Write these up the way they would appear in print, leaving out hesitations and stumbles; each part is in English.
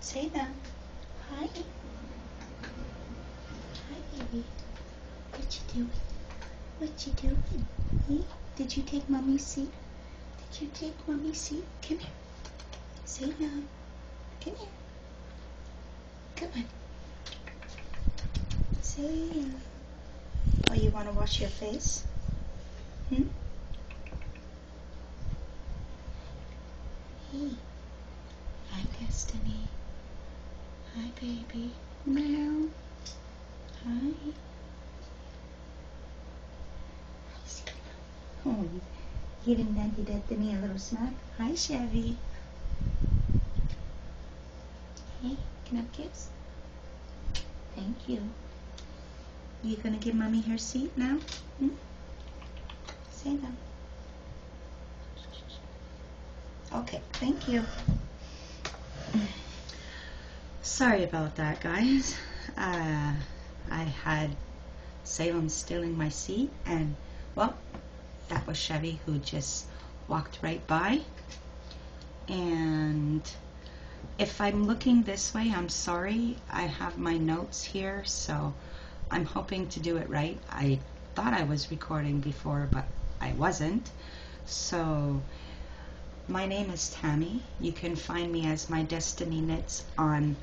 Say that. Hi. Hi, baby. What you doing? What you doing? Hey? Did you take Mommy's seat? Did you take Mommy's seat? Come here. Say no. Come here. Come on. Say no. Oh, you want to wash your face? Hmm? Hey. Hi, Destiny. Hi, baby. Meow. Hi. Oh, giving Daddy Destiny a little smack. Hi, Chevy. Hey, can I have a kiss? Thank you. You gonna give Mommy her seat now? Hmm? Say that. Okay, thank you. Sorry about that, guys. I had Salem stealing my seat, and well, that was Chevy who just walked right by. And if I'm looking this way, I'm sorry. I have my notes here, so I'm hoping to do it right. I thought I was recording before, but I wasn't. So my name is Tammy. You can find me as MyiDestiny Knits on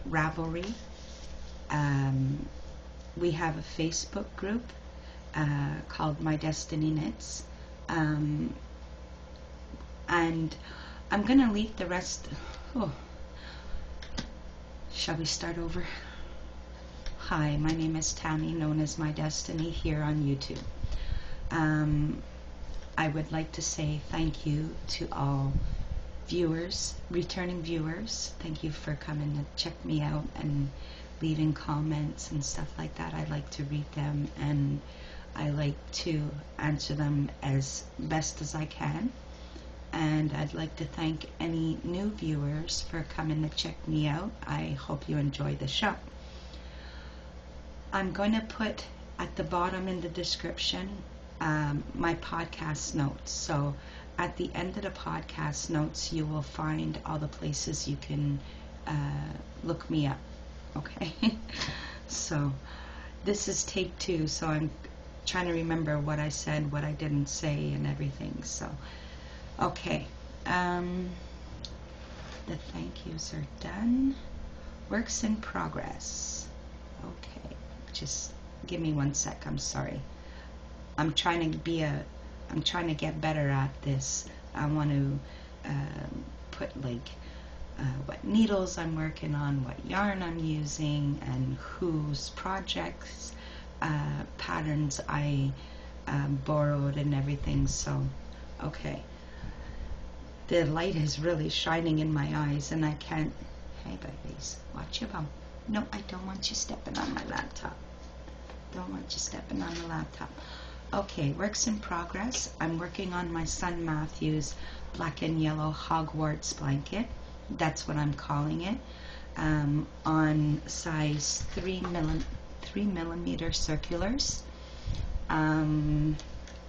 Ravelry. We have a Facebook group called MyiDestiny Knits. And I'm going to leave the rest. Oh. Shall we start over? Hi, my name is Tammy, known as MyiDestiny, here on YouTube. I would like to say thank you to all viewers, returning viewers. Thank you for coming to check me out and leaving comments and stuff like that. I like to read them and I like to answer them as best as I can. And I'd like to thank any new viewers for coming to check me out. I hope you enjoy the show. I'm going to put at the bottom in the description my podcast notes. So at the end of the podcast notes, you will find all the places you can look me up. Okay? So this is take 2, so I'm trying to remember what I said, what I didn't say, and everything. So, okay. The thank yous are done. Works in progress. Okay. Just give me 1 sec. I'm sorry. I'm trying to get better at this. I want to put like what needles I'm working on, what yarn I'm using, and whose projects, patterns I borrowed and everything. So, okay. The light is really shining in my eyes and I can't. Hey babies, watch your bum. No, I don't want you stepping on my laptop. Don't want you stepping on the laptop. Okay, works in progress. I'm working on my son Matthew's black and yellow Hogwarts blanket. That's what I'm calling it. On size 3 millimeter circulars.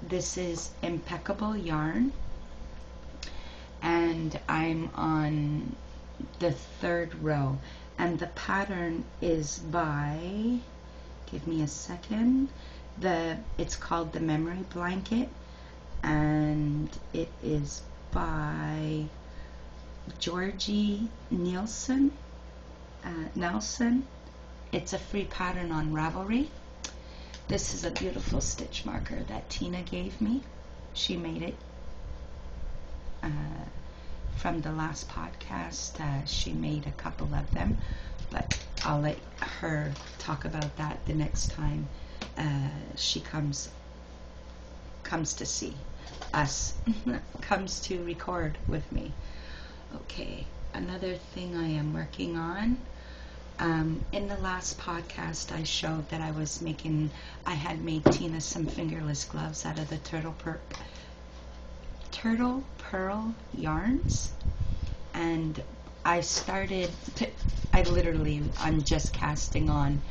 This is impeccable yarn. And I'm on the 3rd row. And the pattern is by, give me a second, it's called the Memory Blanket, and it is by Georgie Nicolson. It's a free pattern on Ravelry. This is a beautiful stitch marker that Teena gave me. She made it from the last podcast. She made a couple of them, but I'll let her talk about that the next time she comes to see us, comes to record with me. Okay, another thing I am working on. In the last podcast, I showed that I had made Teena some fingerless gloves out of the turtle pearl yarns, and I'm just casting on,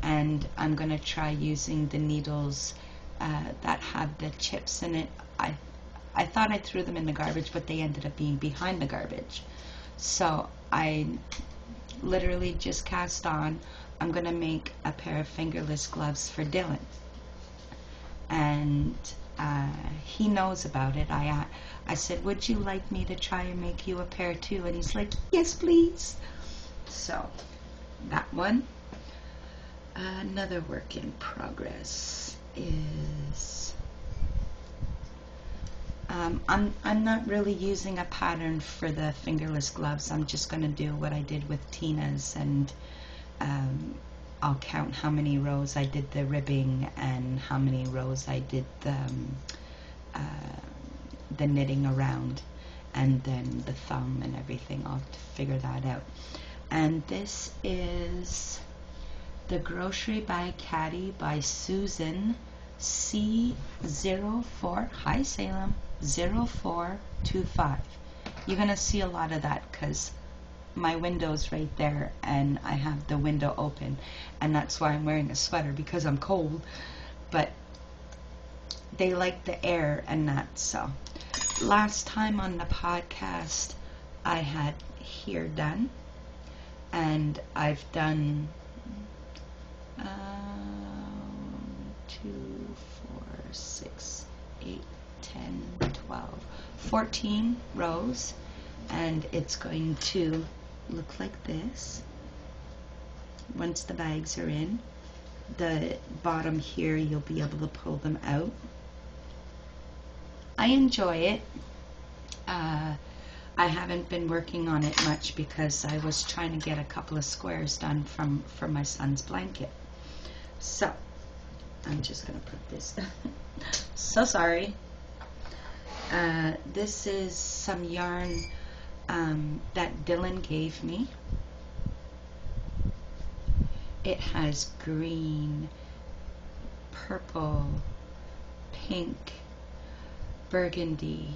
and I'm gonna try using the needles that have the chips in it. I thought I threw them in the garbage, but they ended up being behind the garbage. So I literally just cast on. I'm gonna make a pair of fingerless gloves for Dylan, and he knows about it. I said, would you like me to try and make you a pair too? And he's like, yes, please. So that one. Another work in progress is I'm not really using a pattern for the fingerless gloves. I'm just going to do what I did with Teena's, and I'll count how many rows I did the ribbing and how many rows I did the knitting around, and then the thumb and everything. I'll have to figure that out. And this is The Grocery Bag Caddy by Susan C04, hi Salem, 0425. You're going to see a lot of that because my window's right there and I have the window open, and that's why I'm wearing a sweater, because I'm cold, but they like the air and that. So last time on the podcast I had here done, and I've done 2, 4, 6, 8, 10, 12, 14 rows, and it's going to look like this once the bags are in. The bottom here, you'll be able to pull them out. I enjoy it. I haven't been working on it much because I was trying to get a couple of squares done for my son's blanket. So I'm just gonna put this so sorry. This is some yarn that Dylan gave me. It has green, purple, pink, burgundy,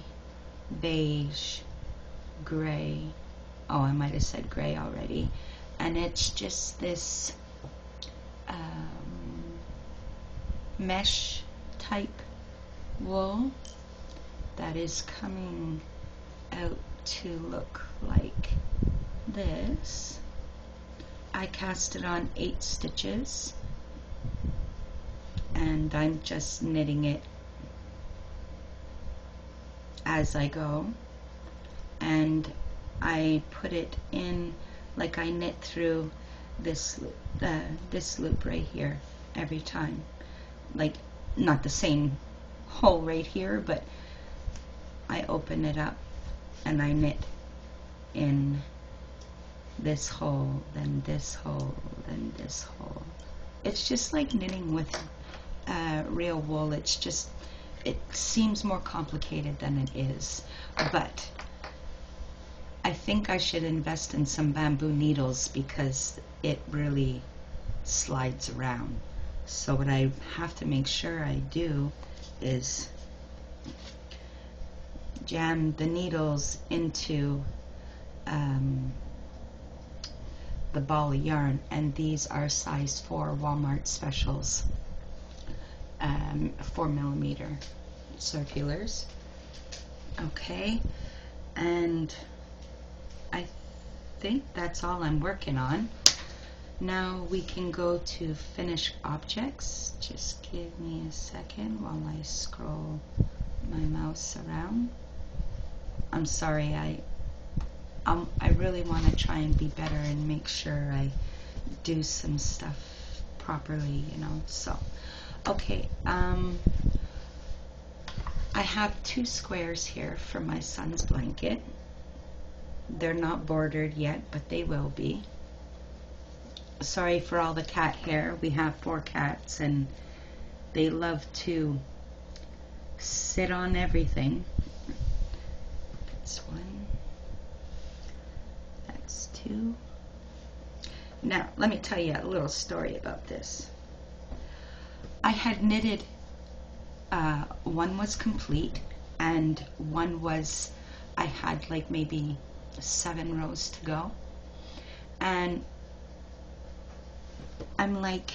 beige, gray. Oh, I might have said gray already. And it's just this mesh type wool that is coming out to look like this. I cast it on 8 stitches, and I'm just knitting it as I go, and I put it in, like I knit through this loop right here every time, like not the same hole right here, but I open it up and I knit in this hole, then this hole, then this hole. It's just like knitting with real wool. It's just, it seems more complicated than it is, but I think I should invest in some bamboo needles because it really slides around. So what I have to make sure I do is jam the needles into the ball of yarn, and these are size 4 Walmart specials, 4mm circulars. Okay, and I think that's all I'm working on. Now we can go to finish objects. Just give me a second while I scroll my mouse around. I'm sorry, I really want to try and be better and make sure I do some stuff properly, you know. So, okay, I have 2 squares here for my son's blanket. They're not bordered yet, but they will be. Sorry for all the cat hair. We have 4 cats and they love to sit on everything. That's 1. That's 2. Now, let me tell you a little story about this. I had knitted, one was complete and one was, I had like maybe 7 rows to go. And I'm like,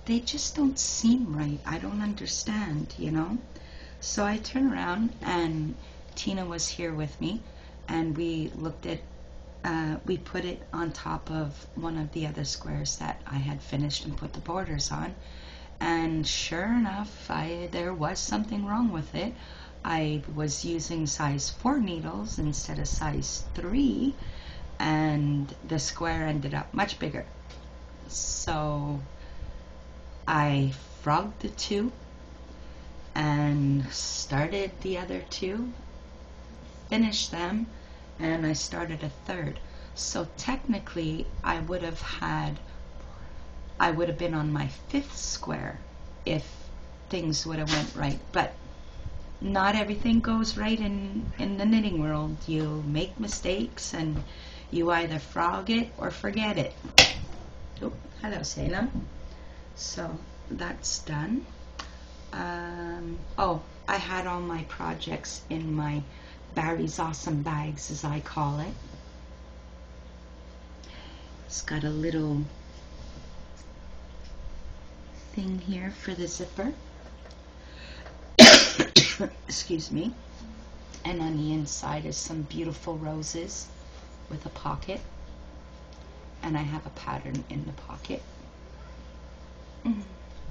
they just don't seem right. I don't understand, you know? So I turn around and Tina was here with me, and we looked at, we put it on top of one of the other squares that I had finished and put the borders on, and sure enough, there was something wrong with it. I was using size 4 needles instead of size 3, and the square ended up much bigger. So I frogged the 2 and started the other 2, finished them, and I started a 3rd. So technically I would have been on my 5th square if things would have went right, but not everything goes right in the knitting world. You make mistakes and you either frog it or forget it. Oh, hello Salem. So that's done. Oh, I had all my projects in my Barry's Awesome Bags, as I call it. It's got a little thing here for the zipper. Excuse me. And on the inside is some beautiful roses with a pocket. And I have a pattern in the pocket.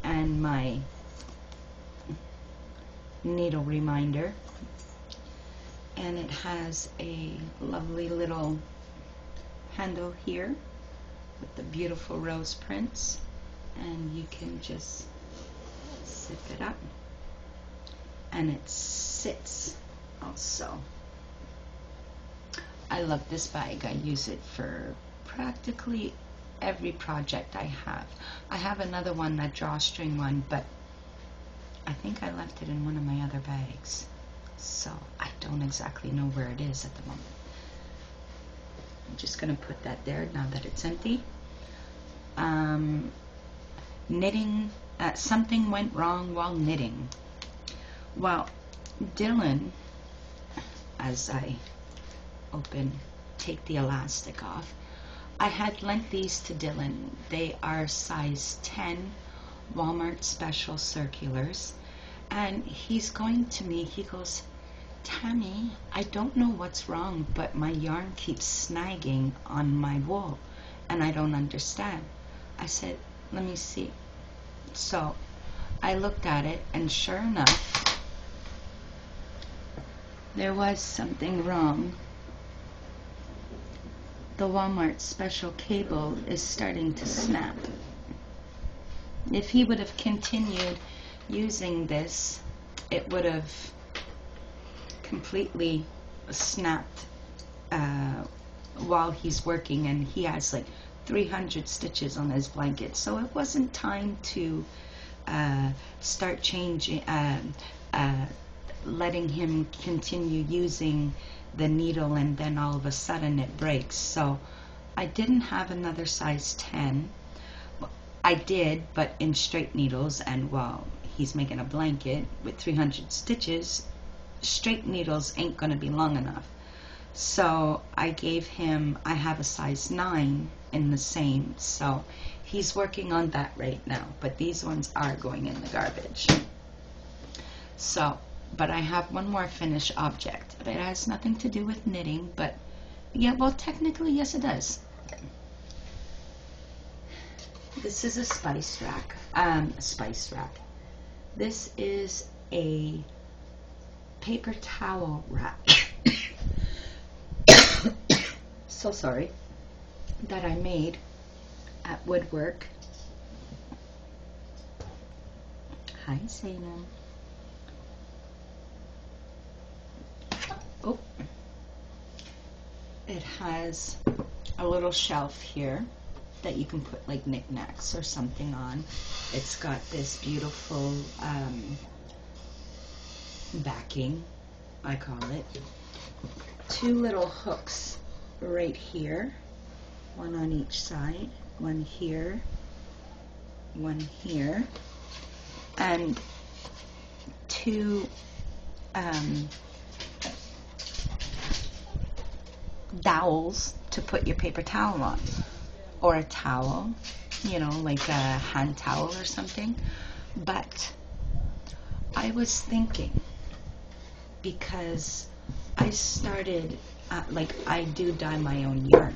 And my needle reminder. And it has a lovely little handle here with the beautiful rose prints. And you can just zip it up. And it sits also. I love this bag. I use it for practically every project I have. I have another one, a drawstring one, but I think I left it in one of my other bags. So I don't exactly know where it is at the moment. I'm just going to put that there now that it's empty. Knitting, something went wrong while knitting. Well, Dylan, as I take the elastic off, I had lent these to Dylan. They are size 10 Walmart special circulars, and he's going to me, he goes, Tammy, I don't know what's wrong, but my yarn keeps snagging on my wool, and I don't understand. I said, let me see. So I looked at it, and sure enough, there was something wrong. The Walmart special cable is starting to snap. If he would have continued using this, it would have completely snapped while he's working, and he has like 300 stitches on his blanket, so it wasn't time to start changing, letting him continue using the needle, and then all of a sudden it breaks. So I didn't have another size 10. I did, but in straight needles, and while he's making a blanket with 300 stitches, straight needles ain't gonna be long enough. So I gave him, I have a size 9 in the same, so he's working on that right now, but these ones are going in the garbage. So, but I have one more finished object. It has nothing to do with knitting, but yeah, well, technically, yes, it does. This is a spice rack. This is a paper towel rack. So sorry. That I made at Woodwork. Hi, Salem. Oh, it has a little shelf here that you can put like knickknacks or something on. It's got this beautiful backing, I call it. 2 little hooks right here, one on each side, one here, and 2 dowels to put your paper towel on, or a towel, you know, like a hand towel or something. But I was thinking, because I started like I do dye my own yarn.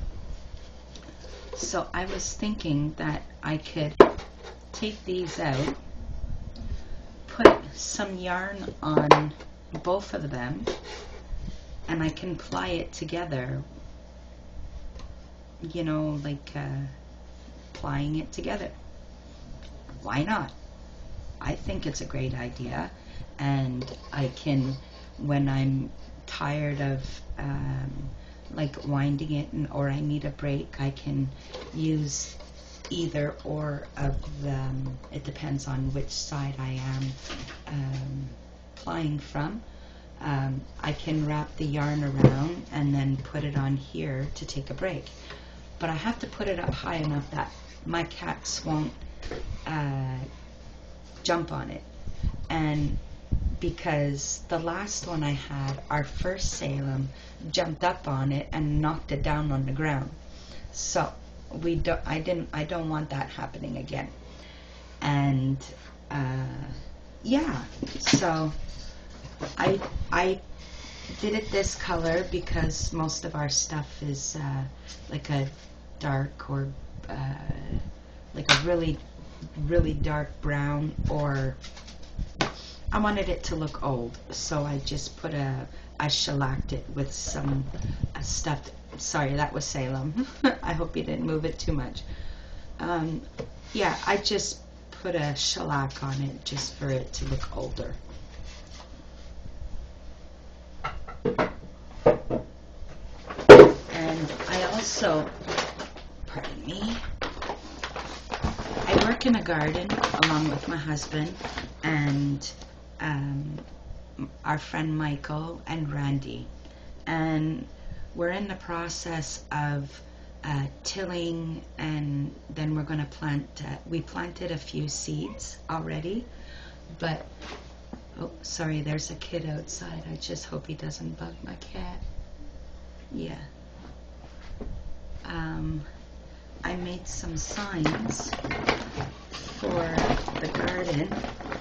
So I was thinking that I could take these out, put some yarn on both of them, and I can ply it together, you know, like plying it together. Why not? I think it's a great idea, and I can, when I'm tired of like winding it, or I need a break, I can use either or of them. It depends on which side I am plying from. I can wrap the yarn around and then put it on here to take a break. But I have to put it up high enough that my cats won't jump on it. And because the last one I had, our first Salem, jumped up on it and knocked it down on the ground. So I don't want that happening again. And yeah, so I did it this color because most of our stuff is like a dark, or like a really dark brown, or I wanted it to look old, so I just put I shellacked it with some stuff. Sorry, that was Salem. I hope you didn't move it too much. Yeah, I just put a shellac on it just for it to look older. And I also, pardon me, I work in a garden along with my husband and our friend Michael and Randy, and we're in the process of tilling, and then we're going to plant. We planted a few seeds already, but oh, sorry, there's a kid outside. I just hope he doesn't bug my cat. Yeah. I made some signs for the garden.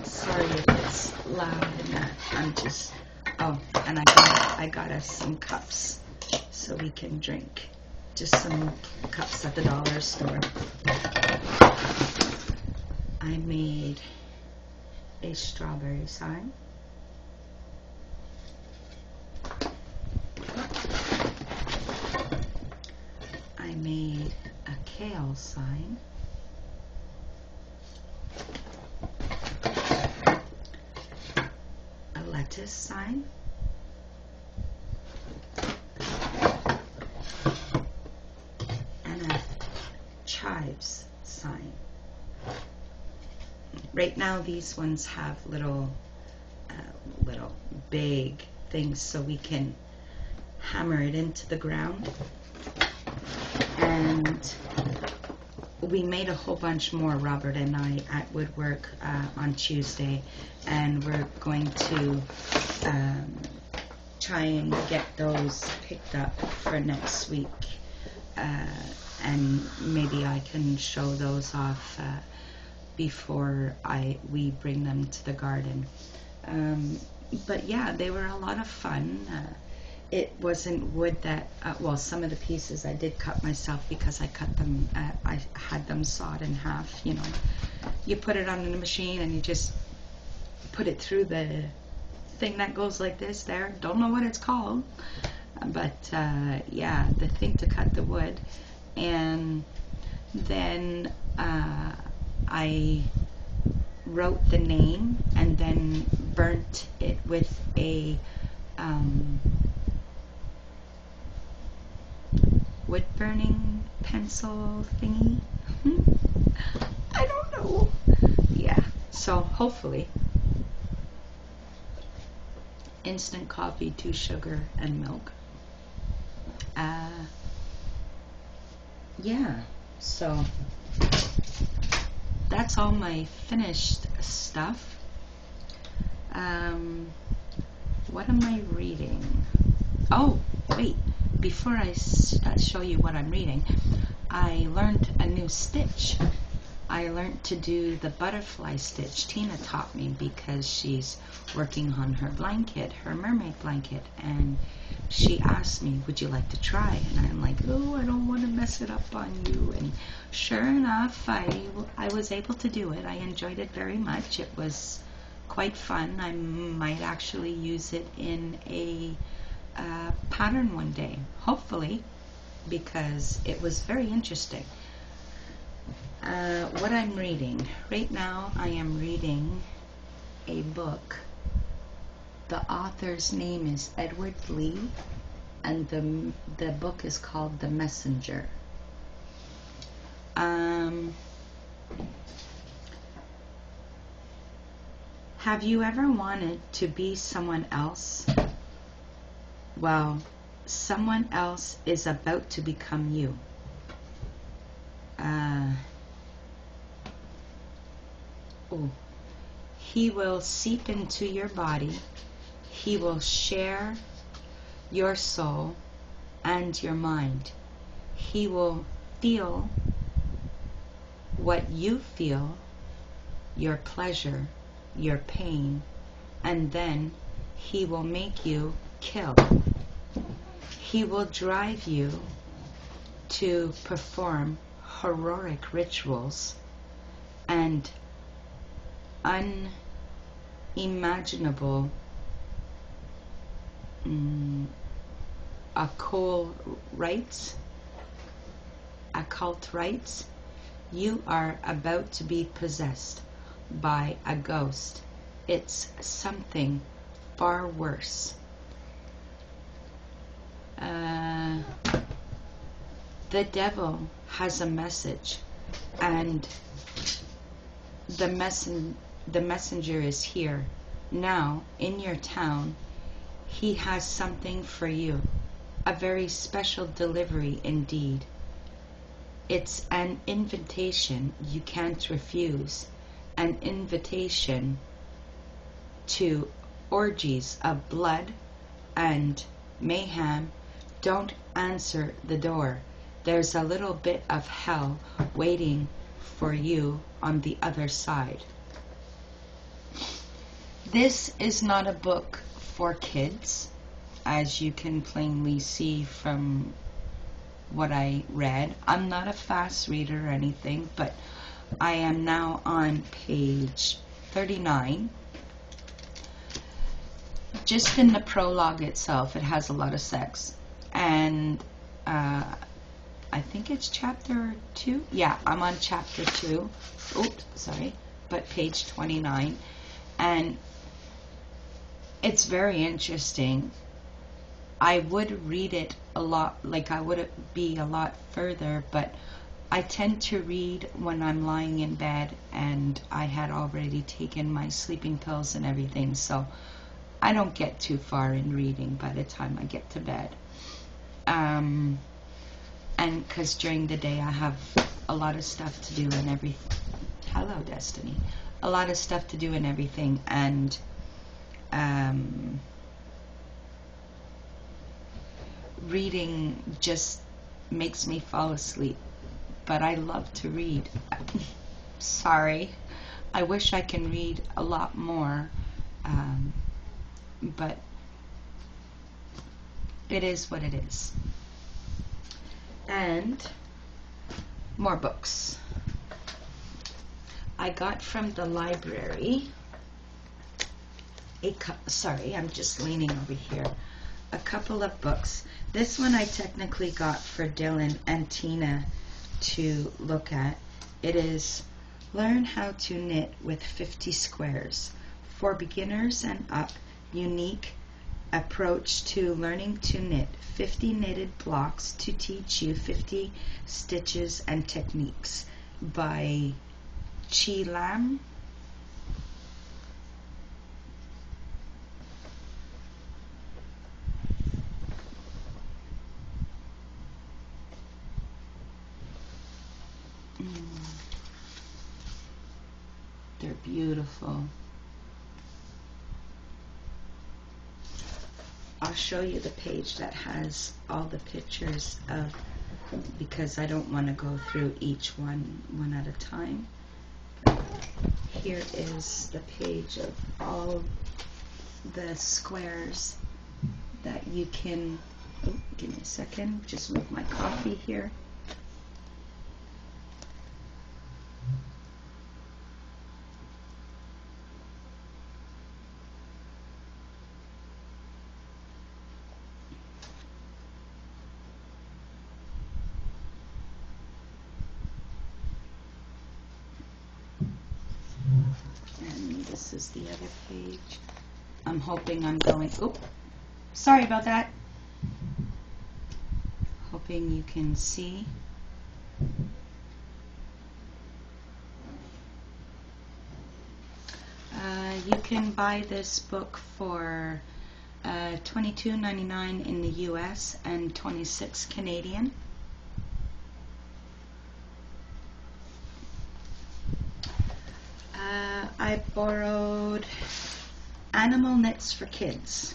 Sorry if it's loud and that. I'm just, oh, and I got us some cups so we can drink. Just some cups at the dollar store. I made a strawberry sign. I made a kale sign. A lettuce sign. And a chives sign. Right now these ones have little big things so we can hammer it into the ground. And we made a whole bunch more, Robert and I, at woodwork on Tuesday, and we're going to try and get those picked up for next week, and maybe I can show those off before we bring them to the garden. But yeah, they were a lot of fun. It wasn't wood that, well, some of the pieces I did cut myself because I cut them, I had them sawed in half, you know. You put it on the machine and you just put it through the thing that goes like this there. Don't know what it's called, but yeah, the thing to cut the wood. And then I wrote the name and then burnt it with a wood burning pencil thingy. I don't know. Yeah, so hopefully. Instant coffee, 2 sugar and milk. Yeah, so that's all my finished stuff. What am I reading? Oh, wait. Before I show you what I'm reading, I learned a new stitch. I learned to do the butterfly stitch. Teena taught me because she's working on her blanket, her mermaid blanket, and she asked me, would you like to try? And I'm like, oh, I don't want to mess it up on you. And sure enough, I was able to do it. I enjoyed it very much. It was quite fun. I might actually use it in a pattern one day, hopefully, because it was very interesting. What I'm reading right now, I am reading a book. The author's name is Edward Lee, and the book is called The Messenger. Have you ever wanted to be someone else? Well, someone else is about to become you. He will seep into your body. He will share your soul and your mind. He will feel what you feel, your pleasure, your pain, and then he will make you kill. He will drive you to perform heroic rituals and unimaginable occult rites. You are about to be possessed by a ghost. It's something far worse. The devil has a message, and the messenger is here now in your town. He has something for you, a very special delivery indeed. It's an invitation you can't refuse, an invitation to orgies of blood and mayhem. Don't answer the door. There's a little bit of hell waiting for you on the other side. This is not a book for kids, as you can plainly see from what I read. I'm not a fast reader or anything, but I am now on page 39. Just in the prologue itself, it has a lot of sex. And I think it's chapter 2. Yeah, I'm on chapter 2. Oops, sorry. But page 29. And it's very interesting. I would read it a lot, like I would be a lot further, but I tend to read when I'm lying in bed and I had already taken my sleeping pills and everything, so I don't get too far in reading by the time I get to bed. And because during the day I have a lot of stuff to do and everything. Hello, Destiny. A lot of stuff to do and everything, and reading just makes me fall asleep. But I love to read. Sorry. I wish I can read a lot more, but it is what it is. And more books. I got from the library sorry, I'm just leaning over here. A couple of books. This one I technically got for Dylan and Teena to look at. It is Learn How to Knit with 50 Squares. For beginners and up, unique approach to learning to knit. 50 knitted blocks to teach you 50 stitches and techniques, by Chi Lam. They're beautiful. I'll show you the page that has all the pictures of, because I don't want to go through each one at a time. Here is the page of all the squares that you can, oh, give me a second, just move my coffee here. And this is the other page. I'm hoping I'm going, oh, sorry about that. Hoping you can see. You can buy this book for $22.99 in the US and $26 Canadian. I borrowed Animal Knits for Kids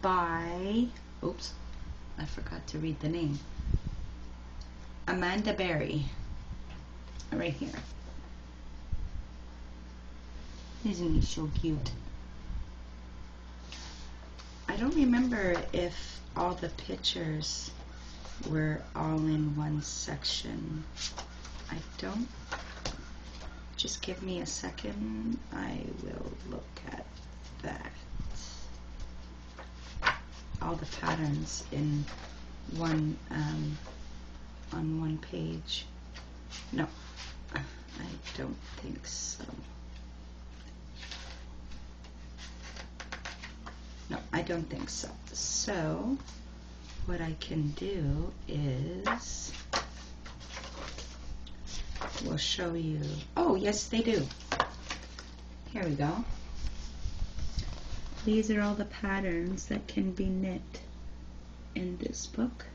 by, oops, I forgot to read the name, Amanda Berry, right here. Isn't he so cute? I don't remember if all the pictures were all in one section. I don't. Just give me a second. I will look at that. All the patterns in one on one page. No, I don't think so. No, I don't think so. So what I can do is we'll show you. Oh, yes, they do. Here we go. These are all the patterns that can be knit in this book.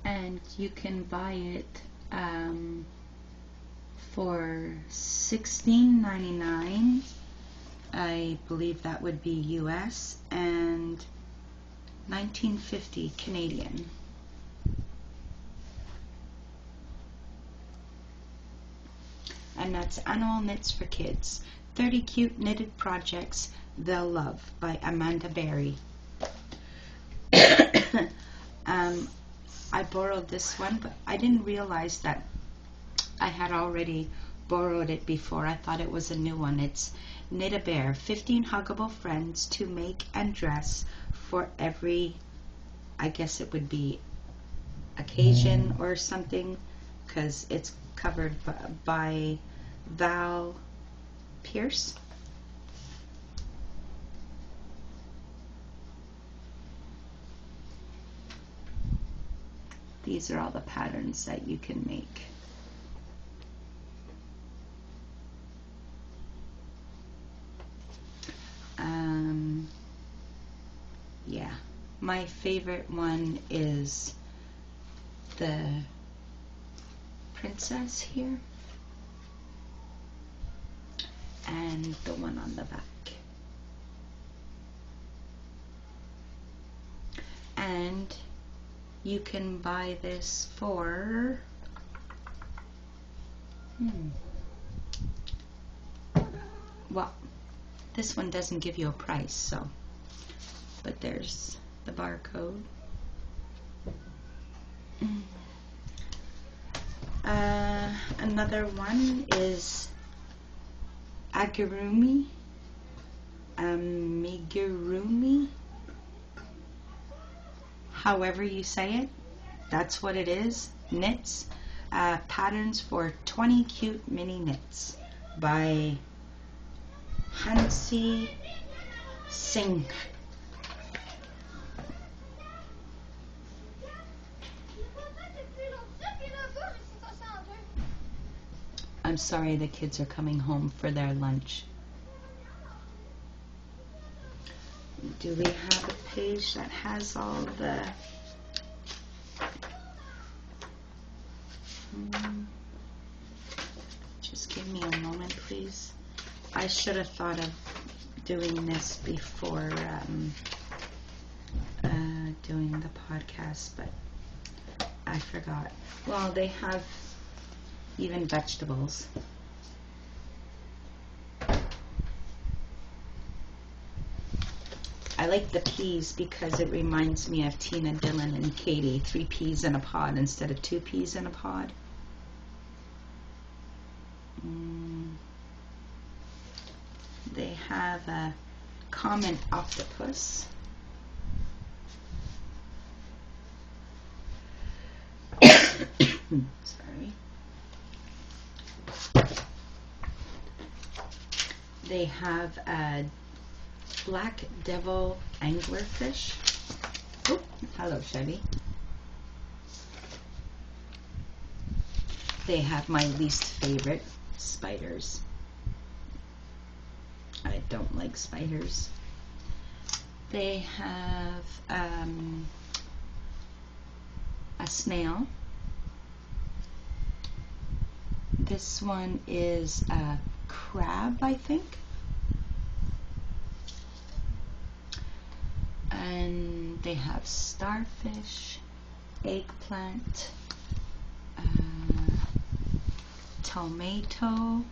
And you can buy it for $16.99. I believe that would be US, and $19.50 Canadian. And that's Animal Knits for Kids. 30 Cute Knitted Projects They'll Love by Amanda Berry. I borrowed this one, but I didn't realize that I had already borrowed it before. I thought it was a new one. It's Knit a Bear, 15 huggable friends to make and dress for every, I guess it would be occasion or something, because it's covered by Val Pierce. These are all the patterns that you can make. Yeah, my favorite one is the princess here and the one on the back. And you can buy this for well, this one doesn't give you a price, so, but there's the barcode. Another one is Amigurumi. However you say it, that's what it is. Knits, patterns for 20 cute mini knits by Hansi Singh. I'm sorry, the kids are coming home for their lunch. Do we have a page that has all the... Just give me a moment, please. I should have thought of doing this before doing the podcast, but I forgot. Well, they have even vegetables. I like the peas because it reminds me of Tina, Dylan, and Katie. 3 peas in a pod instead of 2 peas in a pod. They have a common octopus. Sorry. They have a black devil anglerfish. Oh, hello, Chevy. They have my least favorite, spiders. I don't like spiders. They have a snail. This one is a crab, I think. And they have starfish, eggplant, tomato,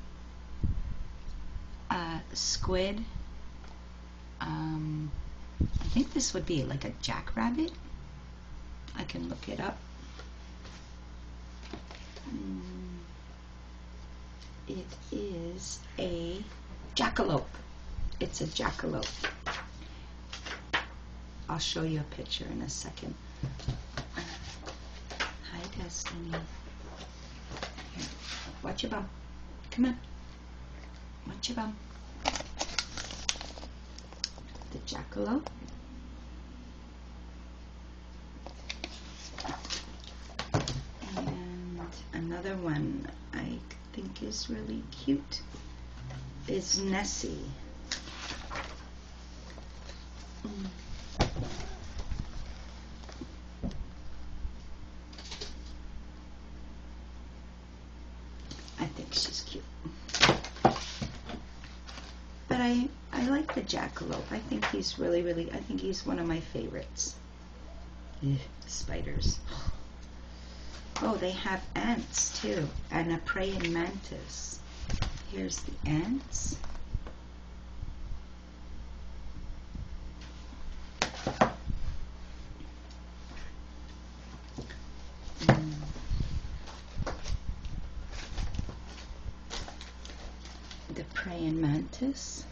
squid. I think this would be like a jackrabbit. I can look it up. It is a jackalope. It's a jackalope. I'll show you a picture in a second. Hi, Destiny. Here, watch your bum. Come on. Watch your bum. The jackalope. And another one I think is really cute is Nessie. I think she's cute. But I like the jackalope. I think he's really, I think he's one of my favorites. Ugh, spiders. Oh, they have ants too, and a praying mantis. Here's the ants. The praying mantis.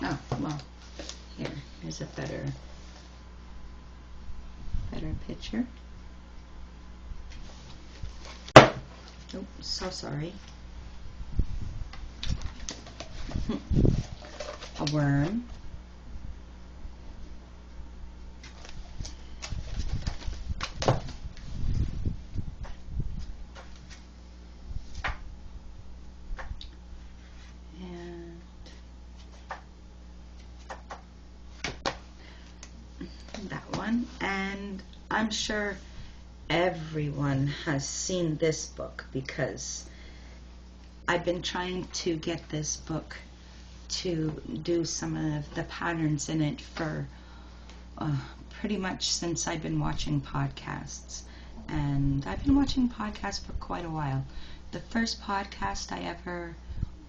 Oh, well, here's a better picture. Oh, so sorry. A worm. And I'm sure everyone has seen this book because I've been trying to get this book to do some of the patterns in it for pretty much since I've been watching podcasts. And I've been watching podcasts for quite a while. The first podcast I ever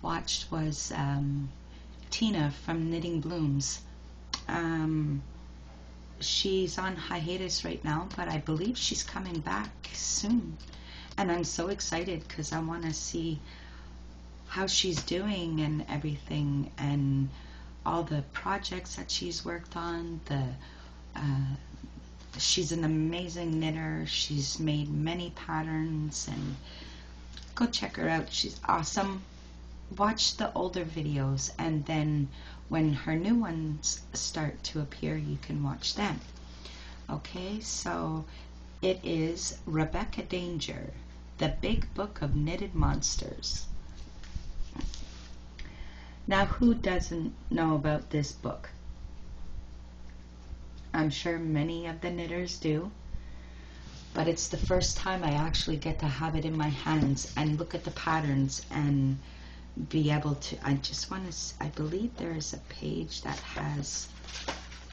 watched was Teena from Knitting Blooms. She's on hiatus right now, but I believe she's coming back soon. And I'm so excited because I want to see how she's doing and everything, and all the projects that she's worked on. She's an amazing knitter. She's made many patterns, and go check her out. She's awesome. Watch the older videos, and then when her new ones start to appear, you can watch them. Okay, so It is Rebecca Danger, The Big Book of Knitted Monsters. Now, who doesn't know about this book? I'm sure many of the knitters do, but it's the first time I actually get to have it in my hands and look at the patterns and be able to, I believe there is a page that has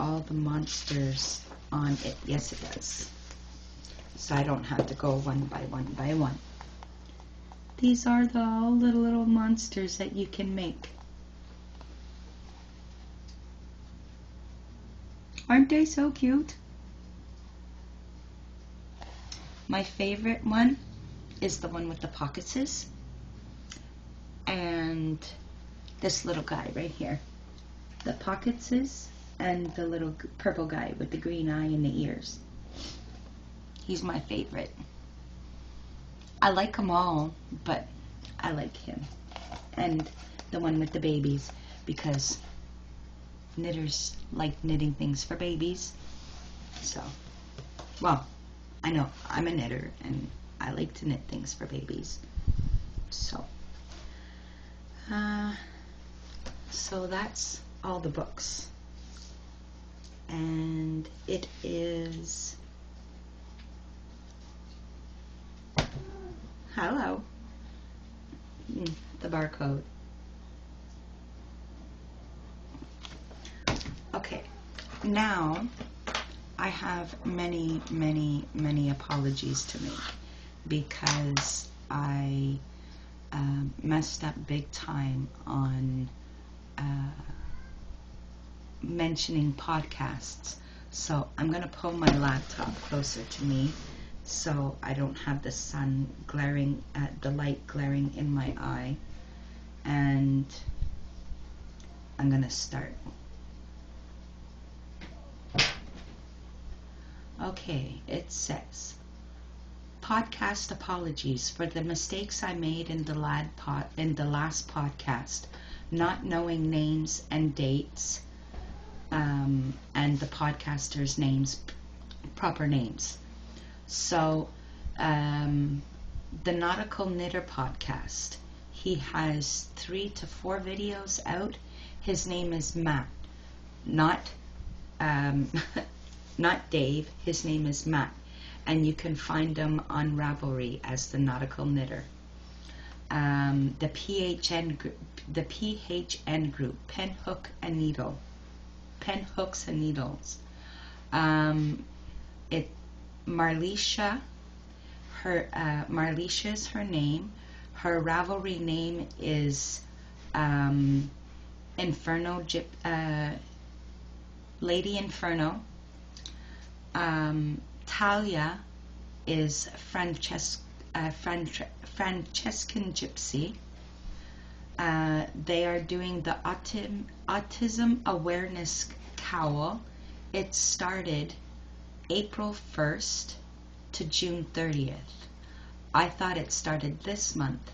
all the monsters on it. Yes, it does. So I don't have to go one by one by one. These are the all little monsters that you can make. Aren't they so cute? My favorite one is the one with the pocketses and this little guy right here. The pocketses and the little purple guy with the green eye and the ears. He's my favorite. I like them all, but I like him. And the one with the babies, because knitters like knitting things for babies. So, well, I know I'm a knitter and I like to knit things for babies. So that's all the books. And it is, hello, the barcode. Okay, now I have many apologies to make because I messed up big time on mentioning podcasts. So I'm going to pull my laptop closer to me so I don't have the sun glaring, the light glaring in my eye. And I'm going to start. Okay, it says, podcast apologies for the mistakes I made in the last podcast, not knowing names and dates, and the podcasters' names, proper names. So, the Nautical Knitter podcast, he has 3 to 4 videos out. His name is Matt, not Dave. His name is Matt, and you can find him on Ravelry as the Nautical Knitter. The PHN group, Pen Hooks and Needles. Marlisha, Marlisha is her name. Her Ravelry name is Lady Inferno. Talia is Francescan Gypsy. They are doing the Autism Awareness Cowl. It started April 1st to June 30th. I thought it started this month,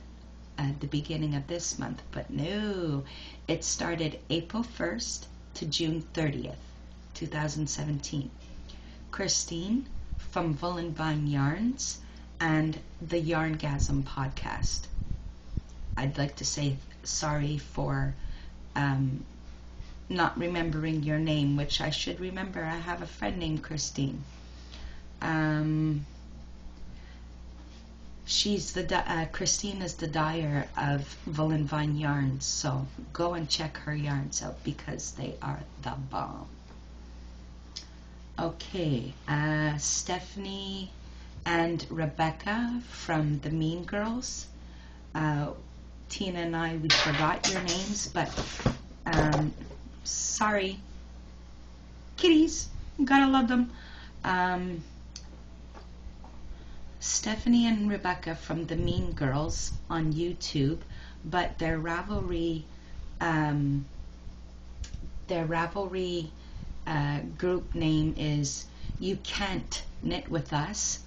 at the beginning of this month, but no, it started April 1st to June 30th, 2017. Christine from Vullenvine Yarns and the Yarngasm podcast. I'd like to say sorry for not remembering your name, which I should remember. I have a friend named Christine. Christine is the dyer of Vullenvine Yarns, so go and check her yarns out because they are the bomb. Okay, Stephanie and Rebecca from the Mean Girls. Teena and I, we forgot your names, but sorry. Kitties, gotta love them. Stephanie and Rebecca from the Mean Girls on YouTube, but their Ravelry group name is You Can't Knit With Us.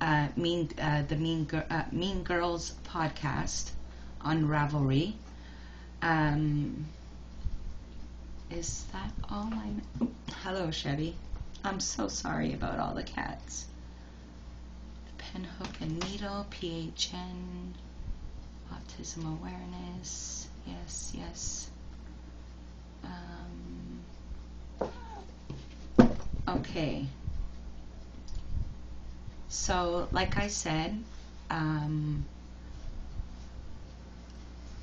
The Mean Girls podcast on Ravelry. Is that all I know? Hello, Chevy. I'm so sorry about all the cats. Pen, hook, and needle, PHN, autism awareness, yes, yes. Okay. So, like I said,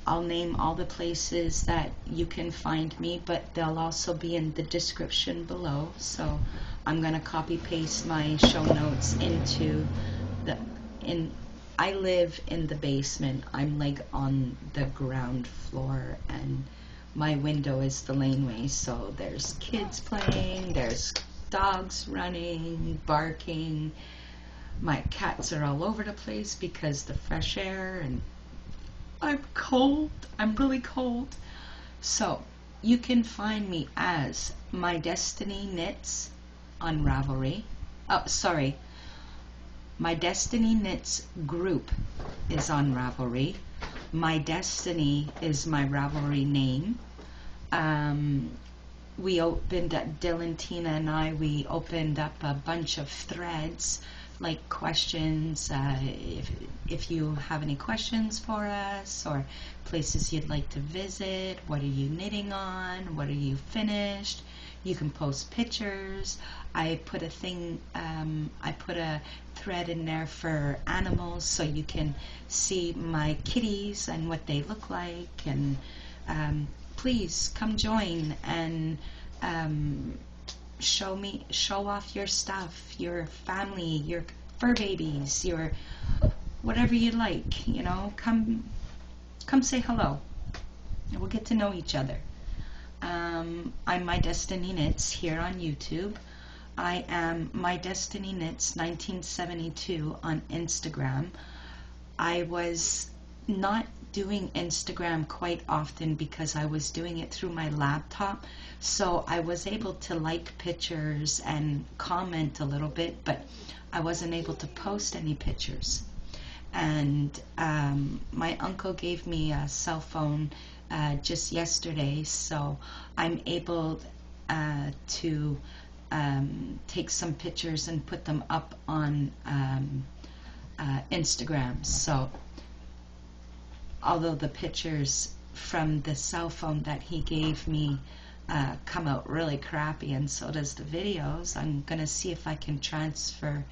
I'll name all the places that you can find me, but they'll also be in the description below. So I'm gonna copy paste my show notes into I live in the basement. I'm like on the ground floor, and my window is the laneway, so there's kids playing, there's dogs running, barking. My cats are all over the place because the fresh air, and I'm cold. I'm really cold. So you can find me as MyiDestiny Knits on Ravelry. Oh, sorry. MyiDestiny Knits group is on Ravelry. MyiDestiny is my Ravelry name. We opened up, Dylan, Teena, and I, we opened up a bunch of threads, like questions, if you have any questions for us, or places you'd like to visit, what are you knitting on, what are you finished, you can post pictures. I put a thing, I put a thread in there for animals, so you can see my kitties and what they look like, and please come join and show off your stuff, your family, your fur babies, your whatever you like, you know. Come say hello, and we'll get to know each other. I'm MyiDestiny Knits here on YouTube. I am MyiDestiny Knits 1972 on Instagram. I was not doing Instagram quite often because I was doing it through my laptop, so I was able to like pictures and comment a little bit, but I wasn't able to post any pictures. And my uncle gave me a cell phone just yesterday, so I'm able to take some pictures and put them up on Instagram. So although the pictures from the cell phone that he gave me come out really crappy, and so does the videos, I'm gonna see if I can transfer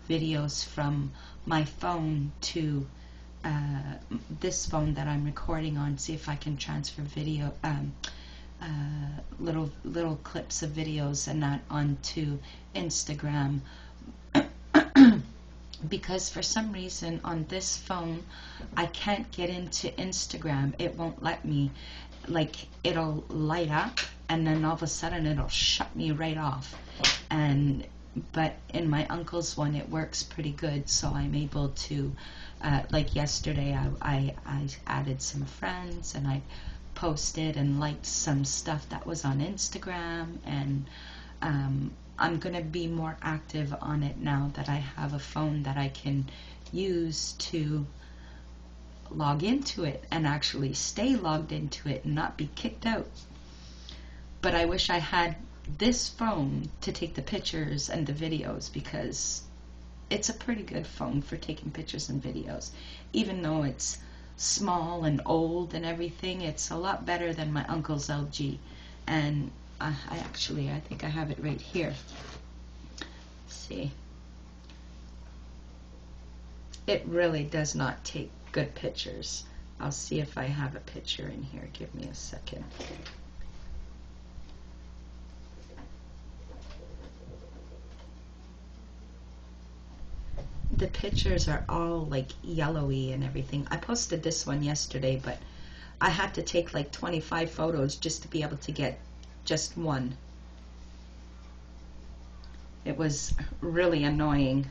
videos from my phone to this phone that I'm recording on, see if I can transfer video, little clips of videos and that onto Instagram. Because for some reason on this phone I can't get into Instagram. It won't let me. Like, it'll light up and then all of a sudden it'll shut me right off. But in my uncle's one it works pretty good, so I'm able to like yesterday I added some friends, and I posted and liked some stuff that was on Instagram, and I'm gonna be more active on it now that I have a phone that I can use to log into it and actually stay logged into it and not be kicked out. But I wish I had this phone to take the pictures and the videos, because it's a pretty good phone for taking pictures and videos. Even though it's small and old and everything, it's a lot better than my uncle's LG. And I think I have it right here. Let's see. It really does not take good pictures. I'll see if I have a picture in here. Give me a second. The pictures are all like yellowy and everything. I posted this one yesterday, but I had to take like 25 photos just to be able to get just one. It was really annoying.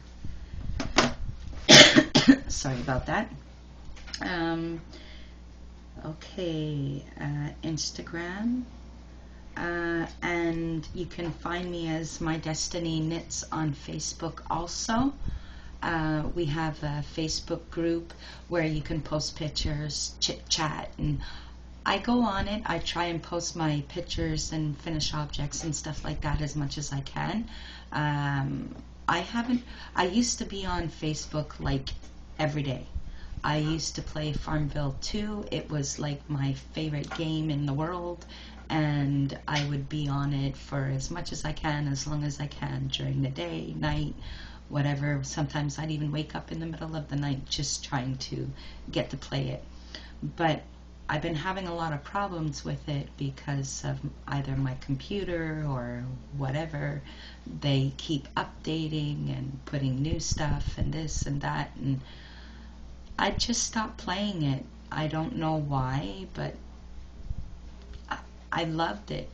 Sorry about that. Okay, Instagram. And you can find me as MyiDestiny Knits on Facebook also. We have a Facebook group where you can post pictures, chit chat, and I go on it. I try and post my pictures and finished objects and stuff like that as much as I can. I used to be on Facebook like every day. I used to play Farmville 2. It was like my favorite game in the world, and I would be on it for as much as I can, as long as I can, during the day, night, whatever. Sometimes I'd even wake up in the middle of the night just trying to get to play it. But I've been having a lot of problems with it because of either my computer or whatever. They keep updating and putting new stuff and this and that, and I just stopped playing it. I don't know why, but I loved it.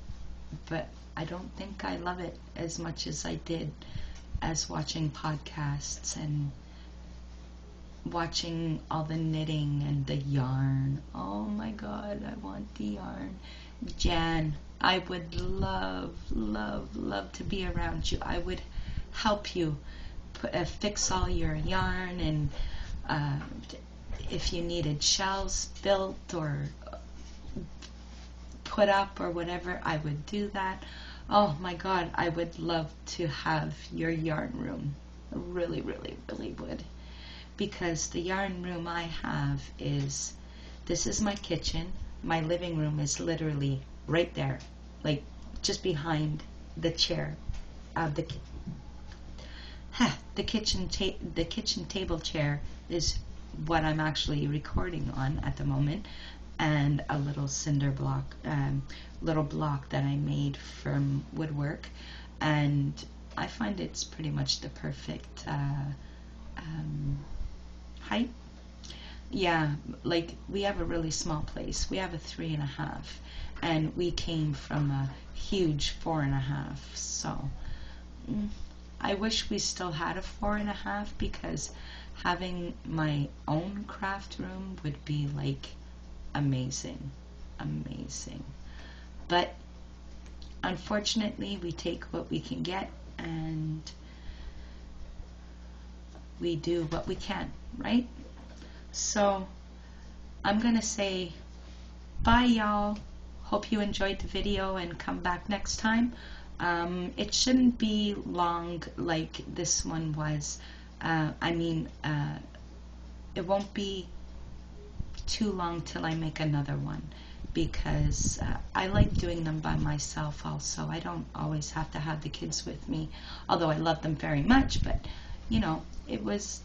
But I don't think I love it as much as I did as watching podcasts and watching all the knitting and the yarn. Oh my God, I want the yarn. Jan, I would love, love, love to be around you. I would help you fix all your yarn, and if you needed shelves built or put up or whatever, I would do that. Oh my God, I would love to have your yarn room. I really, really, really would. Because the yarn room I have is, this is my kitchen. My living room is literally right there, like just behind the chair. The kitchen table chair is what I'm actually recording on at the moment, and a little cinder block, little block that I made from woodwork, and I find it's pretty much the perfect height. Yeah, like we have a really small place. We have a 3.5, and we came from a huge 4.5. So I wish we still had a 4.5, because having my own craft room would be like amazing, amazing. But unfortunately, we take what we can get, and we do what we can, right? So I'm gonna say bye, y'all. Hope you enjoyed the video, and come back next time. It shouldn't be long like this one was. It won't be too long till I make another one, because I like doing them by myself also. I don't always have to have the kids with me, although I love them very much, but you know, it was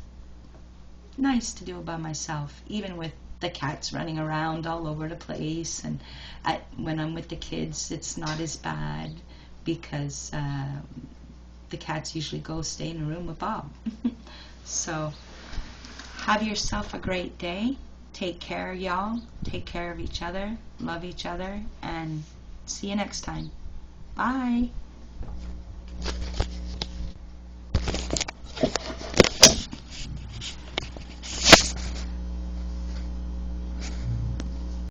nice to do it by myself, even with the cats running around all over the place. And when I'm with the kids, it's not as bad, because the cats usually go stay in a room with Bob. So have yourself a great day. Take care, y'all. Take care of each other. Love each other. And see you next time. Bye.